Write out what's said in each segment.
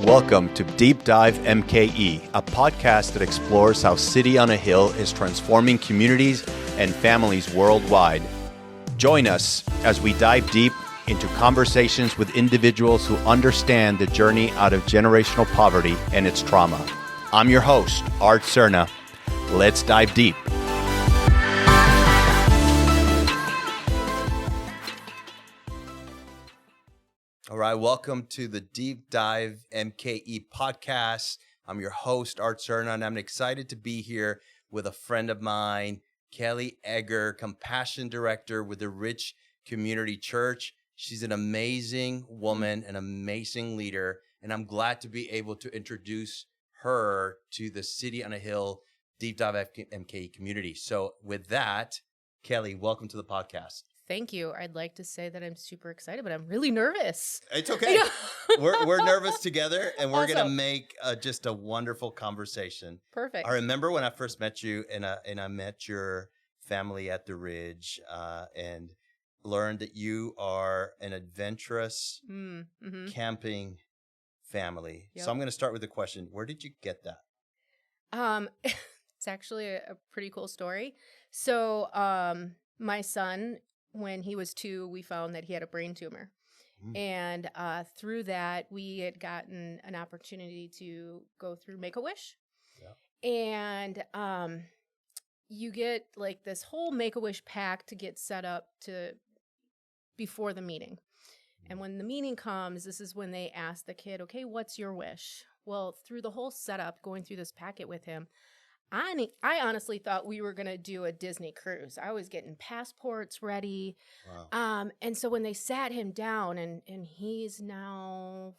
Welcome to Deep Dive MKE, a podcast that explores how City on a Hill is transforming communities and families worldwide. Join us as we dive deep into conversations with individuals who understand the journey out of generational poverty and its trauma. I'm your host, Art Cerna. Let's dive deep. All right, welcome to the Deep Dive MKE podcast. I'm your host, Art Cerna, and I'm excited to be here with a friend of mine, Kelly Eger, Compassion Director with the Rich Community Church. She's an amazing woman, an amazing leader, and I'm glad to be able to introduce her to the City on a Hill Deep Dive MKE community. So with that, Kelly, welcome to the podcast. Thank you. I'd like to say that I'm super excited, but I'm really nervous. It's okay. We're nervous together, and we're going to make just a wonderful conversation. Perfect. I remember when I first met you, and I met your family at the Ridge, and learned that you are an adventurous camping family. Yep. So I'm going to start with the question: where did you get that? It's actually a pretty cool story. So my son, when he was 2, we found that he had a brain tumor. And through that, we had gotten an opportunity to go through Make-A-Wish. Yeah. And you get like this whole Make-A-Wish pack to get set up to before the meeting. And when the meeting comes, this is when they ask the kid, okay, what's your wish? Well, through the whole setup, going through this packet with him, I honestly thought we were going to do a Disney cruise. I was getting passports ready. Wow. And so when they sat him down, and he's now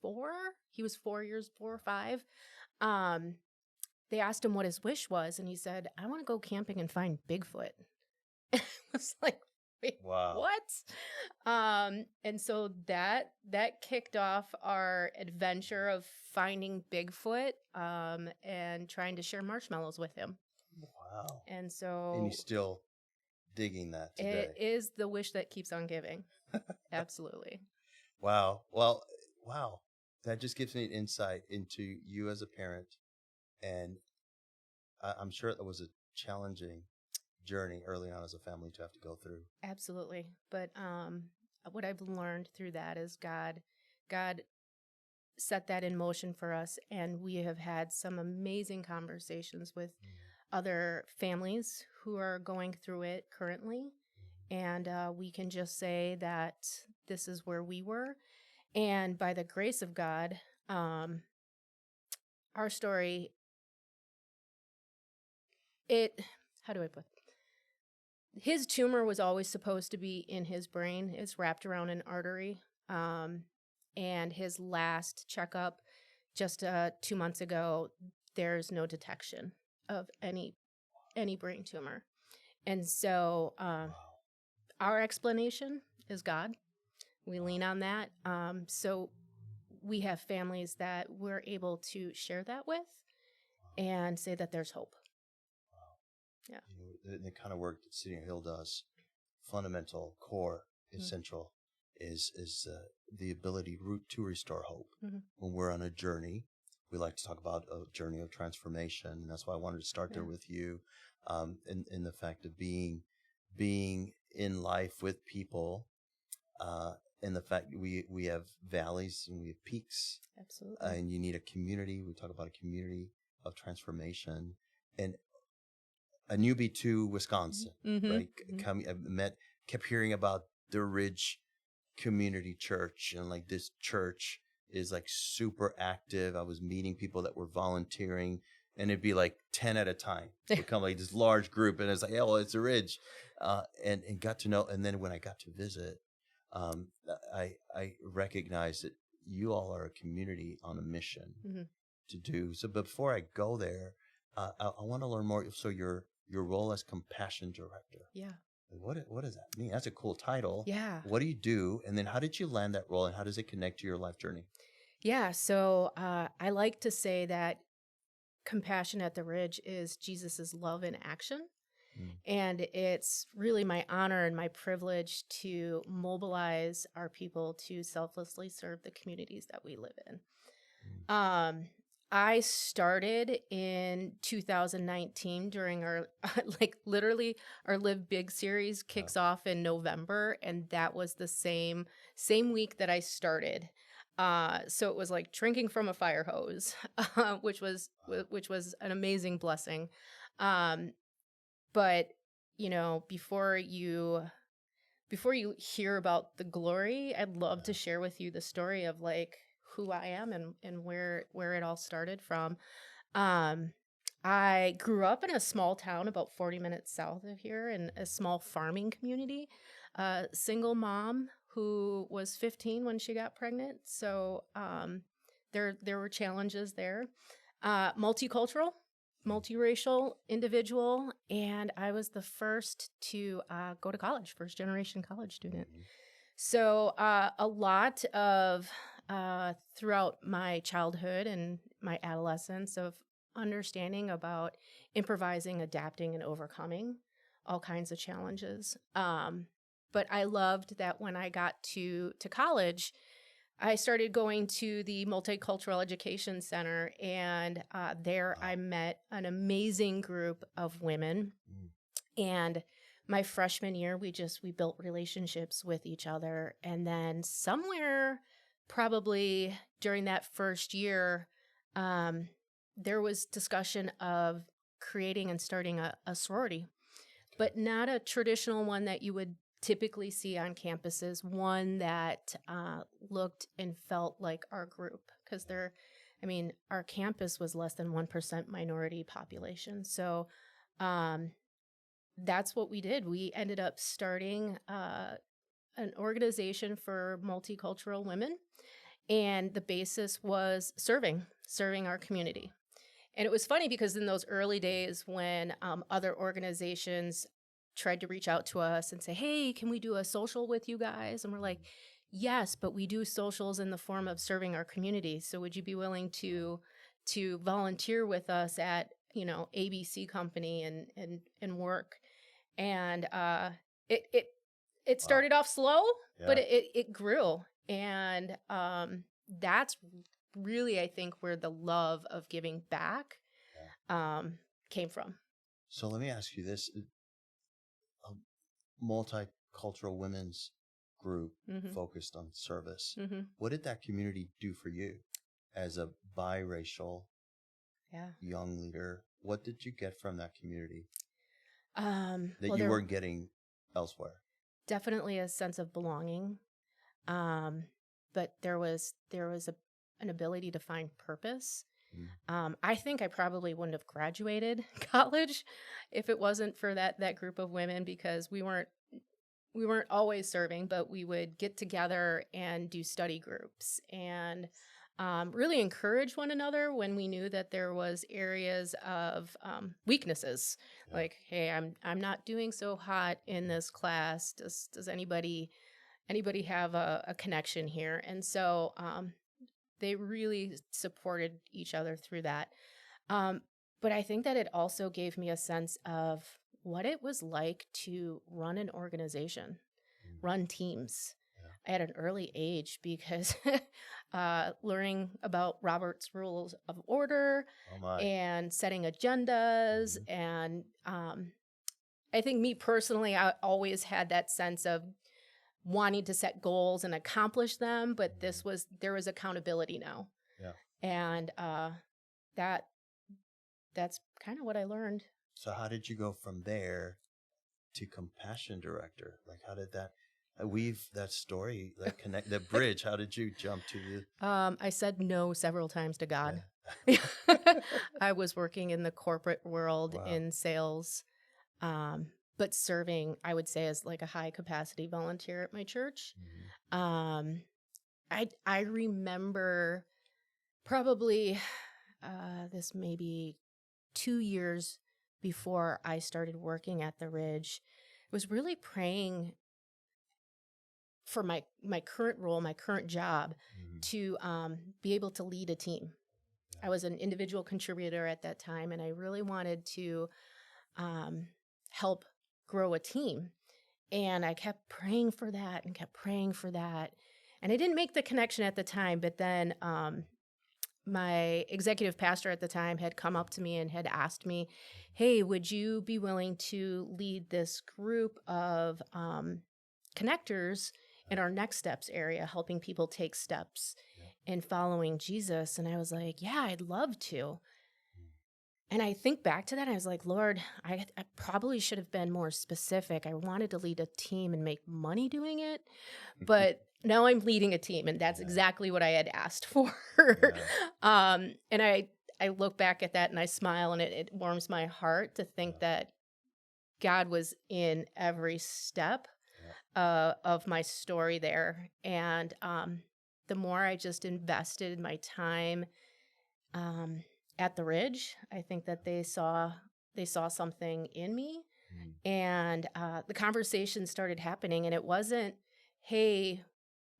4, he was 4 or 5. They asked him what his wish was, and he said, I want to go camping and find Bigfoot. I was like, wait, wow. What? And so that kicked off our adventure of finding Bigfoot and trying to share marshmallows with him. Wow. And so... And you're still digging that today. It is the wish that keeps on giving. Absolutely. Wow. Well, wow. That just gives me an insight into you as a parent. And I'm sure that was a challenging journey early on as a family to have to go through. Absolutely. But what I've learned through that is God set that in motion for us, and we have had some amazing conversations with other families who are going through it currently, and we can just say that this is where we were, and by the grace of God, our story, how do I put it? His tumor was always supposed to be in his brain. It's wrapped around an artery. And his last checkup just 2 months ago, there's no detection of any brain tumor. And so our explanation is God. We lean on that. So we have families that we're able to share that with and say that there's hope. Yeah. The kind of work that City on a Hill does, fundamental, core, essential, is the ability to restore hope. When we're on a journey, we like to talk about a journey of transformation, and that's why I wanted to start there with you, in the fact of being in life with people, and the fact that we have valleys and we have peaks. Absolutely. And you need a community. We talk about a community of transformation, and a newbie to Wisconsin, right? Kept hearing about the Ridge Community Church, and like this church is like super active. I was meeting people that were volunteering, and it'd be like 10 at a time. It would come like this large group, and it's like, yeah, well, it's a Ridge, and got to know. And then when I got to visit, I recognized that you all are a community on a mission to do. So before I go there, I want to learn more. So your role as Compassion Director. Yeah. What does that mean? That's a cool title. Yeah. What do you do? And then how did you land that role, and how does it connect to your life journey? Yeah. So I like to say that Compassion at the Ridge is Jesus's love in action. And it's really my honor and my privilege to mobilize our people to selflessly serve the communities that we live in. I started in 2019 during our, like literally our Live Big series kicks off in November. And that was the same week that I started. So it was like drinking from a fire hose, which was an amazing blessing. But you know, before you hear about the glory, I'd love to share with you the story of like who I am and where it all started from. I grew up in a small town about 40 minutes south of here in a small farming community. Single mom who was 15 when she got pregnant. So there were challenges there. Multicultural, multiracial individual, and I was the first to go to college, first generation college student. So a lot of throughout my childhood and my adolescence of understanding about improvising, adapting, and overcoming all kinds of challenges. But I loved that when I got to college, I started going to the Multicultural Education Center, and there I met an amazing group of women. And my freshman year, we built relationships with each other. And then somewhere probably during that first year, there was discussion of creating and starting a sorority, but not a traditional one that you would typically see on campuses, one that looked and felt like our group. Because our campus was less than 1% minority population. So that's what we did. We ended up starting an organization for multicultural women. And the basis was serving our community. And it was funny because in those early days when other organizations tried to reach out to us and say, hey, can we do a social with you guys? And we're like, yes, but we do socials in the form of serving our community. So would you be willing to volunteer with us at, ABC company and work? And it started off slow, but it grew. And that's really, I think, where the love of giving back came from. So let me ask you this. A multicultural women's group focused on service. What did that community do for you as a biracial young leader? What did you get from that community that you weren't getting elsewhere? Definitely a sense of belonging. But there was an ability to find purpose. I think I probably wouldn't have graduated college if it wasn't for that group of women, because we weren't always serving, but we would get together and do study groups and really encourage one another when we knew that there was areas of weaknesses. Like, hey, I'm not doing so hot in this class. Does anybody have a connection here? And so they really supported each other through that. But I think that it also gave me a sense of what it was like to run an organization, run teams at an early age, because learning about Robert's Rules of Order and setting agendas. And I think me personally, I always had that sense of wanting to set goals and accomplish them, but there was accountability now. And that's kind of what I learned. So how did you go from there to compassion director? Like, how did that weave that story, like connect the bridge? How did you jump to the I said no several times to God. I was working in the corporate world in sales, but serving, I would say, as like a high capacity volunteer at my church. I remember probably this maybe 2 years before I started working at the Ridge, was really praying for my current role, my current job, to be able to lead a team. I was an individual contributor at that time, and I really wanted to help grow a team. And I kept praying for that and kept praying for that. And I didn't make the connection at the time, but then my executive pastor at the time had come up to me and had asked me, hey, would you be willing to lead this group of connectors in our next steps area, helping people take steps in following Jesus? And I was like, yeah, I'd love to. And I think back to that, and I was like, Lord, I probably should have been more specific. I wanted to lead a team and make money doing it, but now I'm leading a team, and that's exactly what I had asked for. And I look back at that and I smile, and it warms my heart to think that God was in every step of my story there. And the more I just invested my time at the Ridge, I think that they saw something in me, and the conversation started happening, and it wasn't, hey,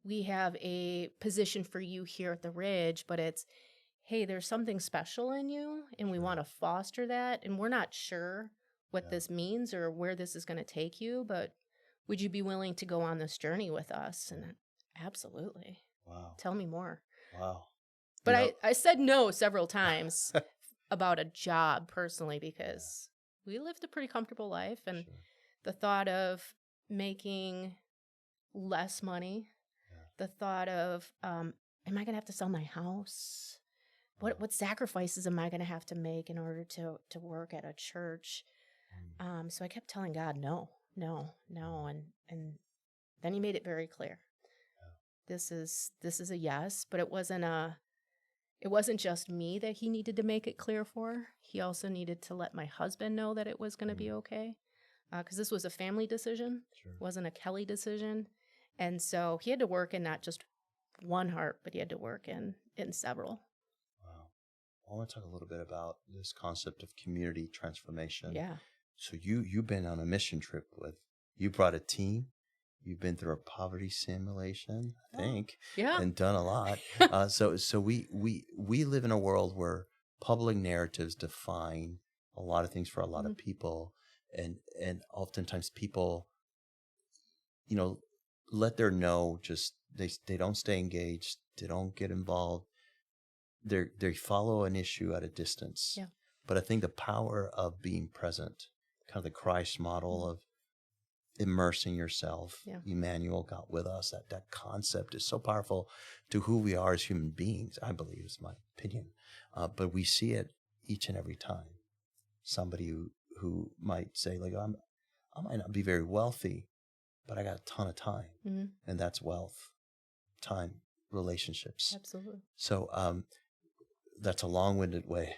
we have a position for you here at the Ridge, but it's, hey, there's something special in you, and we want to foster that, and we're not sure what this means or where this is going to take you, but would you be willing to go on this journey with us? And absolutely. Wow. Tell me more. Wow. But I said no several times about a job personally, because we lived a pretty comfortable life, and the thought of making less money, the thought of, am I going to have to sell my house? What sacrifices am I going to have to make in order to work at a church? So I kept telling God, no. And then he made it very clear. This is a yes, but it wasn't just me that he needed to make it clear for. He also needed to let my husband know that it was going to be okay, because this was a family decision. It wasn't a Kelly decision. And so he had to work in not just one heart, but he had to work in several. Wow. I want to talk a little bit about this concept of community transformation. Yeah. So you've been on a mission trip you brought a team. You've been through a poverty simulation, I think, and done a lot. So we live in a world where public narratives define a lot of things for a lot of people, and oftentimes people, let their no, just they don't stay engaged, they don't get involved. They follow an issue at a distance. Yeah. But I think the power of being present, kind of the Christ model of immersing yourself. Emmanuel, God with us. That concept is so powerful to who we are as human beings, I believe, is my opinion. But we see it each and every time. Somebody who might say, like, I might not be very wealthy, but I got a ton of time. And that's wealth, time, relationships. Absolutely. So that's a long-winded way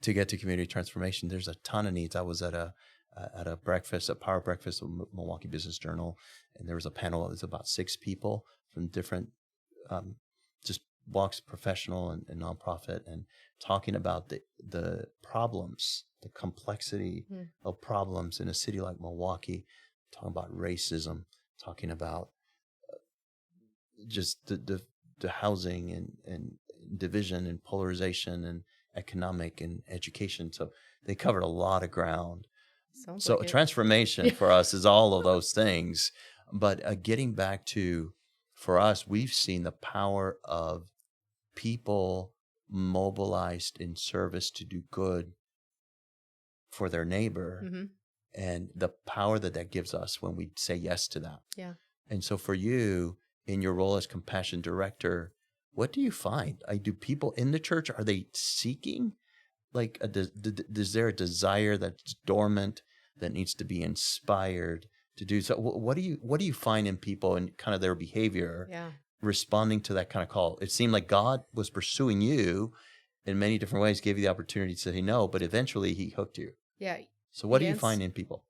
to get to community transformation. There's a ton of needs. I was at a power breakfast of Milwaukee Business Journal, and there was a panel. It was about 6 people from different just walks, professional and nonprofit, and talking about the problems, the complexity of problems in a city like Milwaukee, talking about racism, talking about just the housing and division and polarization and economic and education. So they covered a lot of ground. So like transformation for us is all of those things. But getting back to, for us, we've seen the power of people mobilized in service to do good for their neighbor, and the power that gives us when we say yes to that. Yeah. And so for you, in your role as compassion director, what do you find? Do people in the church, are they seeking? Like, is there a desire that's dormant that needs to be inspired to do so? What do you find in people and kind of their behavior responding to that kind of call? It seemed like God was pursuing you in many different ways, gave you the opportunity to say no, but eventually he hooked you. Yeah. So what do you find in people?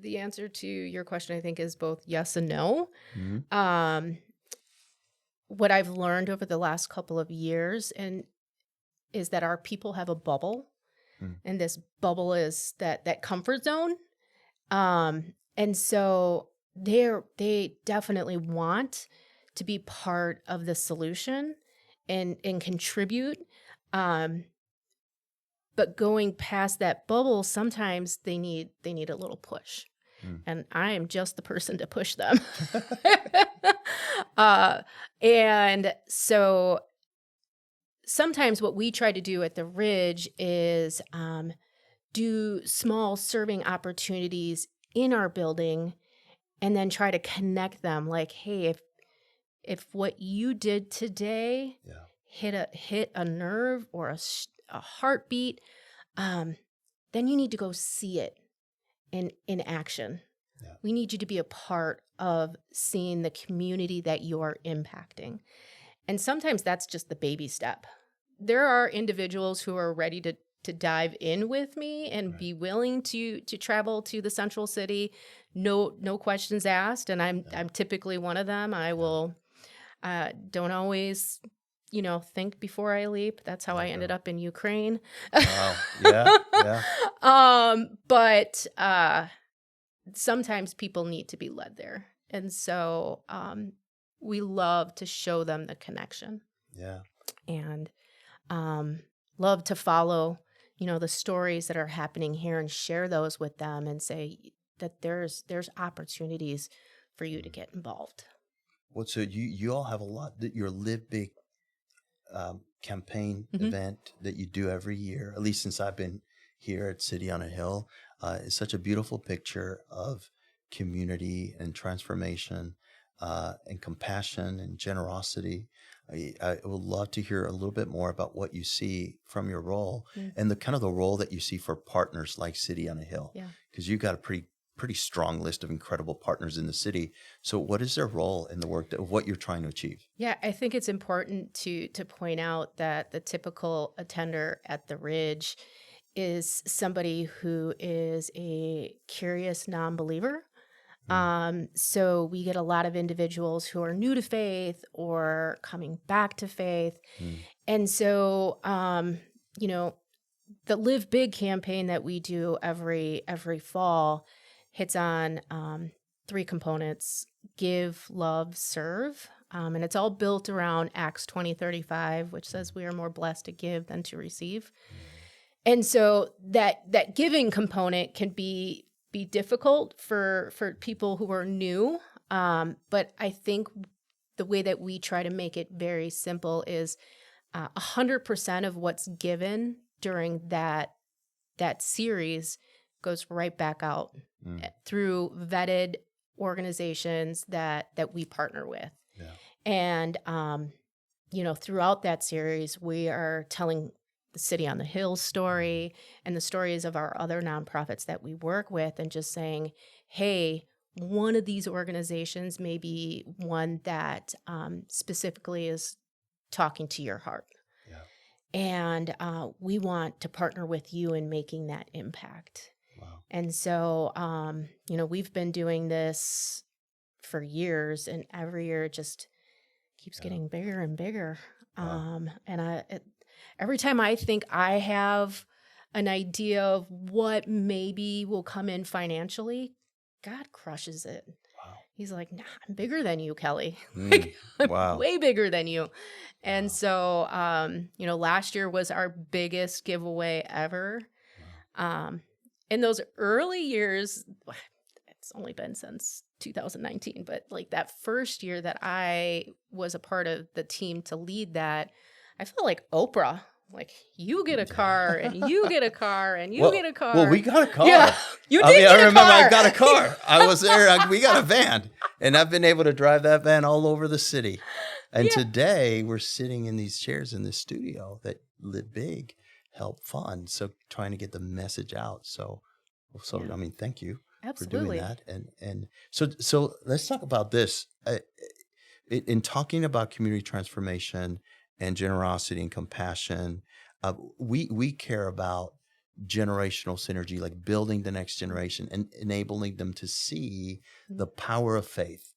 The answer to your question, I think, is both yes and no. What I've learned over the last couple of years is that our people have a bubble, and this bubble is that comfort zone. And so they definitely want to be part of the solution and contribute. But going past that bubble, sometimes they need a little push. And I am just the person to push them. And so sometimes what we try to do at the Ridge is do small serving opportunities in our building and then try to connect them. Like, hey, if what you did today hit a nerve or a heartbeat, then you need to go see it in action. Yeah. We need you to be a part of seeing the community that you're impacting. And sometimes that's just the baby step. There are individuals who are ready to dive in with me and be willing to travel to the central city, no questions asked. And I'm typically one of them. I will don't always, think before I leap. That's how I ended up in Ukraine. Wow. Yeah. But sometimes people need to be led there. And so we love to show them the connection. Yeah. And love to follow, the stories that are happening here and share those with them and say that there's opportunities for you to get involved. Well, so you all have a lot, your Live Big campaign event that you do every year, at least since I've been here at City on a Hill. It's such a beautiful picture of community and transformation and compassion and generosity. I would love to hear a little bit more about what you see from your role and the kind of the role that you see for partners like City on a Hill. Yeah. Because you've got a pretty strong list of incredible partners in the city. So what is their role in the work of what you're trying to achieve? Yeah, I think it's important to point out that the typical attender at the Ridge is somebody who is a curious non-believer. So we get a lot of individuals who are new to faith or coming back to faith. And so, the Live Big campaign that we do every fall hits on 3 components: give, love, serve. And it's all built around Acts 20:35, which says we are more blessed to give than to receive. And so that giving component can be difficult for people who are new. But I think the way that we try to make it very simple is 100% of what's given during that series goes right back out through vetted organizations that we partner with. Yeah. And, throughout that series, we are telling the City on the Hill story and the stories of our other nonprofits that we work with, and just saying, hey, one of these organizations may be one that specifically is talking to your heart. Yeah. And we want to partner with you in making that impact. Wow. And so, we've been doing this for years, and every year it just keeps getting bigger and bigger. Wow. Every time I think I have an idea of what maybe will come in financially, God crushes it. Wow. He's like, nah, I'm bigger than you, Kelly. I'm way bigger than you. And so, last year was our biggest giveaway ever. Wow. In those early years, it's only been since 2019, but like that first year that I was a part of the team to lead that, I felt like Oprah. Like, you get a car, and you get a car, and you get a car. Well, we got a car. Yeah, you did get a car. I remember I got a car. I was there. We got a van, and I've been able to drive that van all over the city. And today we're sitting in these chairs in this studio that Live Big helped fund. So trying to get the message out. So I mean, thank you for doing that. And so let's talk about this. In talking about community transformation and generosity and compassion, we care about generational synergy, like building the next generation and enabling them to see the power of faith.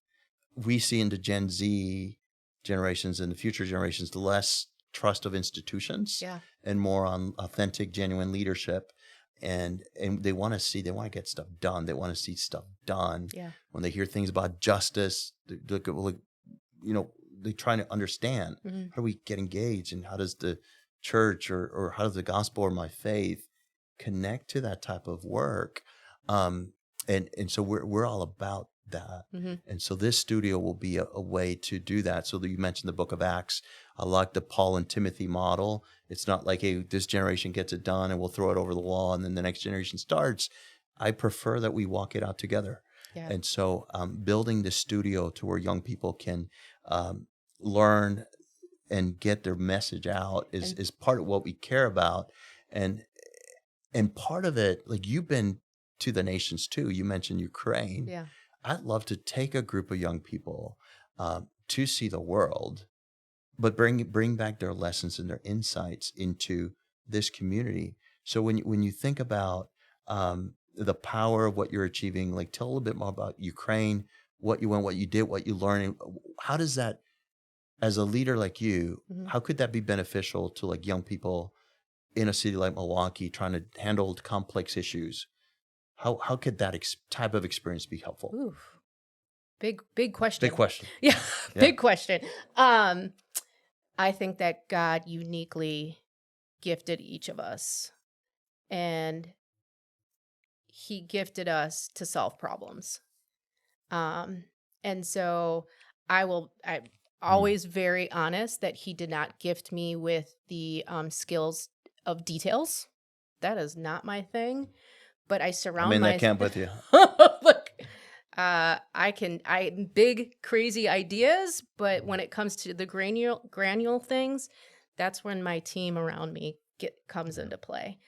We see into Gen Z generations and the future generations less trust of institutions and more on authentic, genuine leadership. And they want to get stuff done. They want to see stuff done. Yeah. When they hear things about justice, they're trying to understand how do we get engaged, and how does the church or how does the gospel or my faith connect to that type of work? And so we're all about that. Mm-hmm. And so this studio will be a way to do that. So that you mentioned the book of Acts. I like the Paul and Timothy model. It's not like, hey, this generation gets it done and we'll throw it over the wall and then the next generation starts. I prefer that we walk it out together. Yeah. And so building the studio to where young people can learn and get their message out is part of what we care about. And part of it, like you've been to the nations too. You mentioned Ukraine. Yeah. I'd love to take a group of young people to see the world, but bring back their lessons and their insights into this community. So when you think about the power of what you're achieving, like tell a little bit more about Ukraine, what you went, what you did, what you learned. How does that, as a leader like you, Mm-hmm. how could that be beneficial to like young people in a city like Milwaukee trying to handle complex issues? How could that type of experience be helpful? Ooh, big question. Big question. Yeah, big question. I think that God uniquely gifted each of us, and He gifted us to solve problems. And so I'm always very honest that He did not gift me with the skills of details. That is not my thing. But I surround I'm in that myself camp with you. Look, I big crazy ideas, but when it comes to the granule things, that's when my team around me comes into play.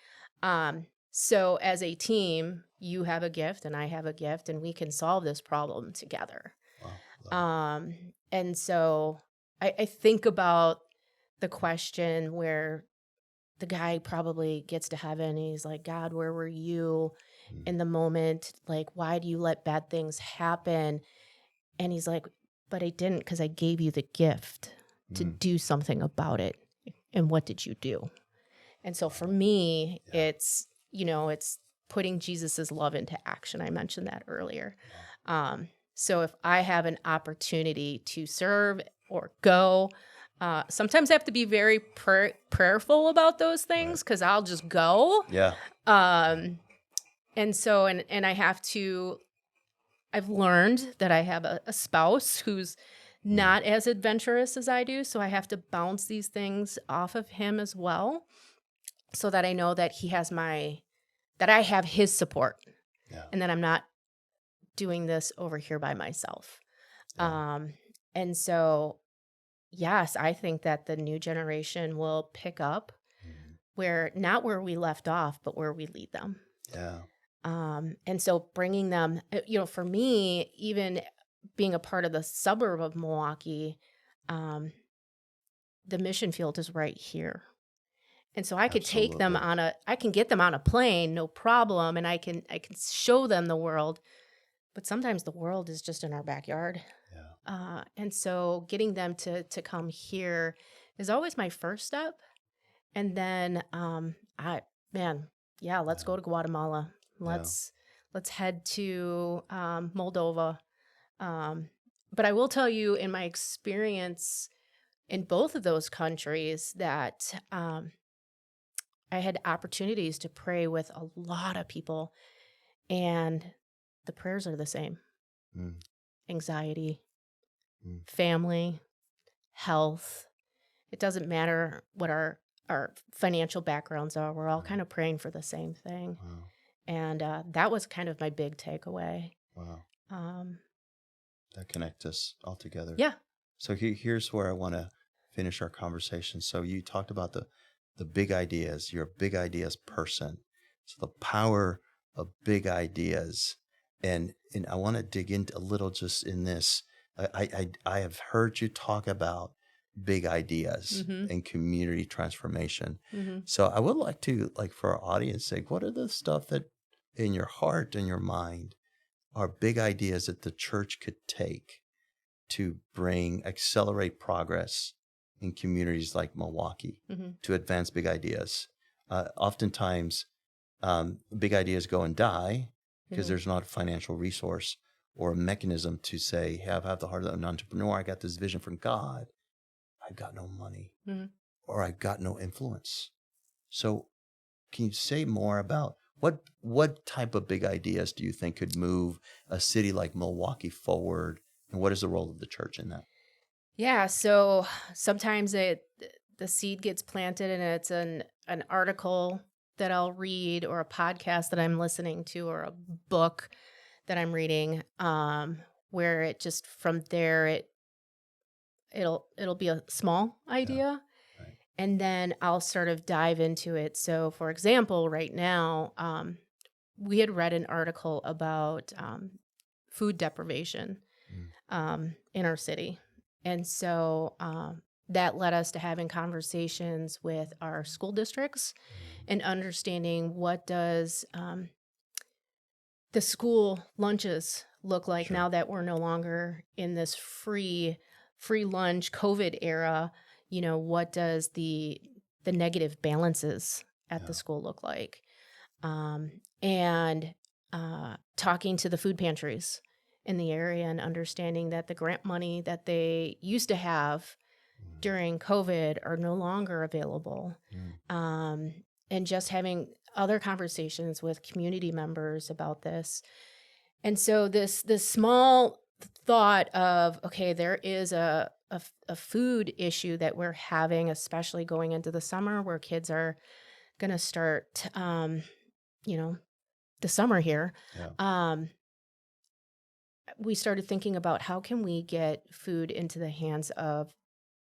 So as a team, you have a gift and I have a gift, and we can solve this problem together. Wow. And so I think about the question where the guy probably gets to heaven and he's like, God, where were you in the moment? Like, why do you let bad things happen? And he's like, but I didn't, because I gave you the gift to do something about it. And what did you do? And so for me, it's putting Jesus's love into action. I mentioned that earlier. So if I have an opportunity to serve or go, sometimes I have to be very prayerful about those things because I'll just go. Yeah. And so, and I have to, I've learned that I have a spouse who's not as adventurous as I do. So I have to bounce these things off of him as well, so that I know that he has that I have his support, and that I'm not doing this over here by myself. And so, yes, I think that the new generation will pick up not where we left off, but where we lead them. Yeah. And so bringing them, for me, even being a part of the suburb of Milwaukee, the mission field is right here. And so I could take them I can get them on a plane, no problem. And I can show them the world, but sometimes the world is just in our backyard. Yeah. And so getting them to come here is always my first step. And then, let's go to Guatemala. Let's head to Moldova. But I will tell you, in my experience in both of those countries, that I had opportunities to pray with a lot of people, and the prayers are the same. Anxiety, family, health. It doesn't matter what our financial backgrounds are. We're all kind of praying for the same thing. Wow. And that was kind of my big takeaway. Wow. That connects us all together. Yeah. So here's where I want to finish our conversation. So you talked about the big ideas. You're a big ideas person. So the power of big ideas. And I want to dig into a little just in this. I have heard you talk about big ideas and community transformation. So I would like to, for our audience sake, what are the stuff that in your heart and your mind are big ideas that the church could take to accelerate progress in communities like Milwaukee, to advance big ideas? Oftentimes, big ideas go and die because there's not a financial resource or a mechanism to say, hey, I have the heart of an entrepreneur. I got this vision from God. I've got no money or I've got no influence. So can you say more about What type of big ideas do you think could move a city like Milwaukee forward? And what is the role of the church in that? Yeah, so sometimes the seed gets planted and it's an article that I'll read or a podcast that I'm listening to or a book that I'm reading, where it just from there it'll be a small idea, Right. and then I'll sort of dive into it. So, for example, right now, we had read an article about food deprivation in our city. And so that led us to having conversations with our school districts and understanding what does the school lunches look like Sure. now that we're no longer in this free lunch COVID era. What does the negative balances at the school look like? And talking to the food pantries in the area and understanding that the grant money that they used to have during COVID are no longer available. And just having other conversations with community members about this. And so this small thought of, okay, there is a food issue that we're having, especially going into the summer where kids are going to start, the summer here. Yeah. We started thinking about how can we get food into the hands of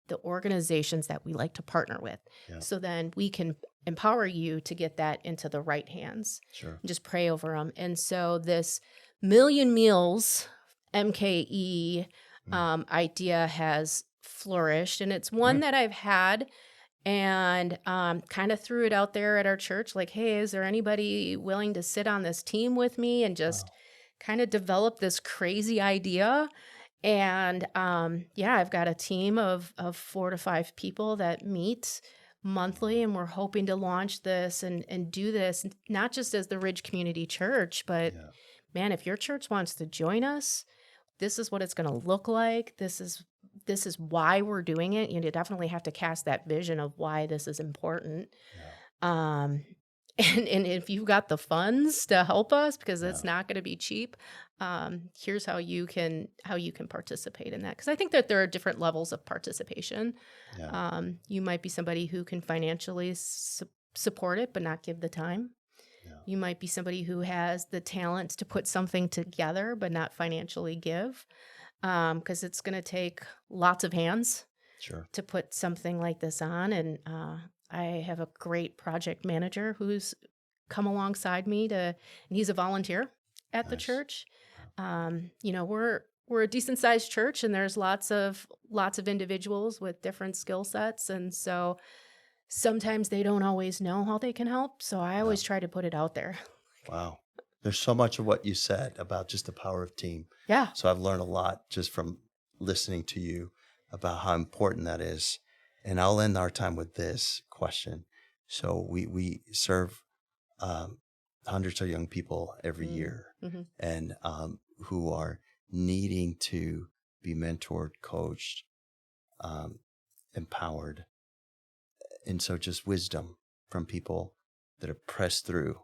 the organizations that we like to partner with. Yeah. So then we can empower you to get that into the right hands. Sure. And just pray over them. And so this Million Meals MKE idea has flourished, and it's one that I've had and kind of threw it out there at our church like, hey, is there anybody willing to sit on this team with me and just kind of develop this crazy idea? And I've got a team of 4 to 5 people that meet monthly, and we're hoping to launch this and do this not just as the Ridge Community Church, but man, if your church wants to join us, this is what it's going to look like. This is why we're doing it. You definitely have to cast that vision of why this is important. And if you've got the funds to help us, because it's not going to be cheap, here's how you can participate in that. Because I think that there are different levels of participation. You might be somebody who can financially support it, but not give the time. You might be somebody who has the talents to put something together, but not financially give. Because it's going to take lots of hands to put something like this on. And I have a great project manager who's come alongside me and he's a volunteer at the church. We're a decent sized church, and there's lots of individuals with different skill sets. And so sometimes they don't always know how they can help. So I always try to put it out there. Wow. There's so much of what you said about just the power of team. Yeah. So I've learned a lot just from listening to you about how important that is. And I'll end our time with this question. So we serve hundreds of young people every year, and who are needing to be mentored, coached, empowered. And so just wisdom from people that have pressed through,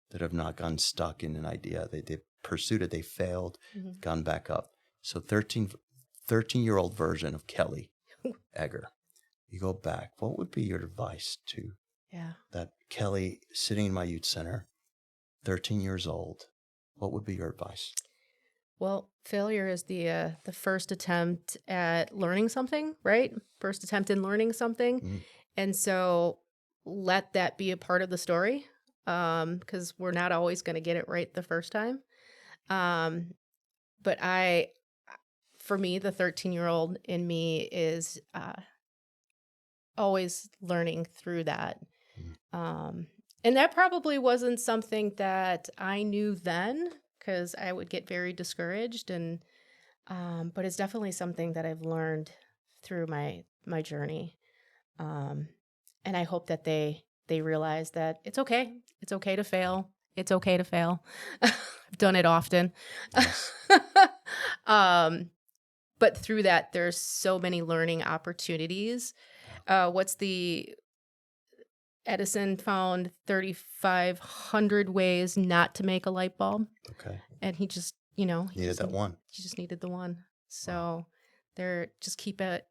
that have not gotten stuck in an idea. They've pursued it, they failed, gone back up. So 13-year-old version of Kelly Eger, you go back, what would be your advice to that Kelly sitting in my youth center, 13 years old? What would be your advice? Well, failure is the first attempt at learning something, right? First attempt in learning something. And so let that be a part of the story, because we're not always going to get it right the first time. But for me, the 13-year-old in me is always learning through that. And that probably wasn't something that I knew then, because I would get very discouraged. But it's definitely something that I've learned through my journey. And I hope that they realize that it's okay. It's okay to fail. It's okay to fail. I've done it often. Yes. But through that, there's so many learning opportunities. What's the Edison found 3,500 ways not to make a light bulb. Okay. And he just, Needed that one. He just needed the one. So just keep it.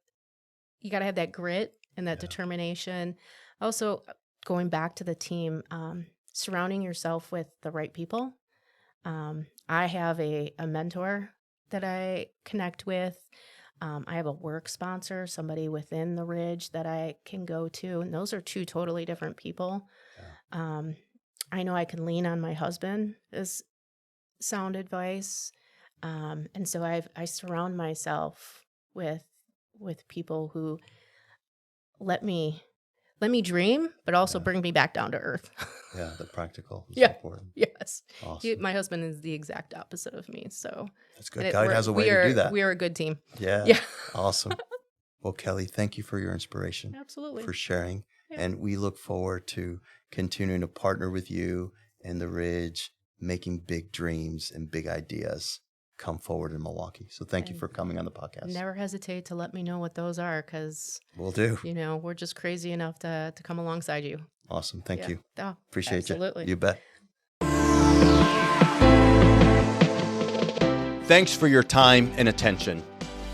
You got to have that grit and that determination. Also, going back to the team, surrounding yourself with the right people. I have a mentor that I connect with. I have a work sponsor, somebody within the Ridge that I can go to. And those are two totally different people. Yeah. I know I can lean on my husband as sound advice. And so I surround myself with people who let me dream, but also bring me back down to earth. Yeah, the practical is important. Yes. Awesome. My husband is the exact opposite of me. So that's good. God has a way to do that. We are a good team. Yeah. Awesome. Well, Kelly, thank you for your inspiration. Absolutely. For sharing. Yeah. And we look forward to continuing to partner with you and the Ridge, making big dreams and big ideas come forward in Milwaukee. So thank you for coming on the podcast. Never hesitate to let me know what those are, because we'll do. We're just crazy enough to come alongside you. Awesome. Thank you. Oh, appreciate absolutely. You. You bet. Thanks for your time and attention.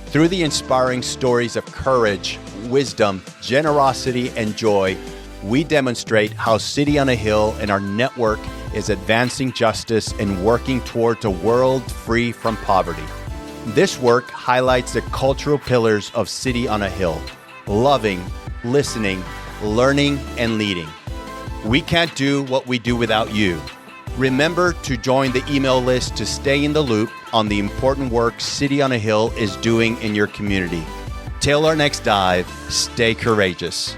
Through the inspiring stories of courage, wisdom, generosity, and joy, we demonstrate how City on a Hill and our network is advancing justice and working towards a world free from poverty. This work highlights the cultural pillars of City on a Hill: loving, listening, learning, and leading. We can't do what we do without you. Remember to join the email list to stay in the loop on the important work City on a Hill is doing in your community. Till our next dive, stay courageous.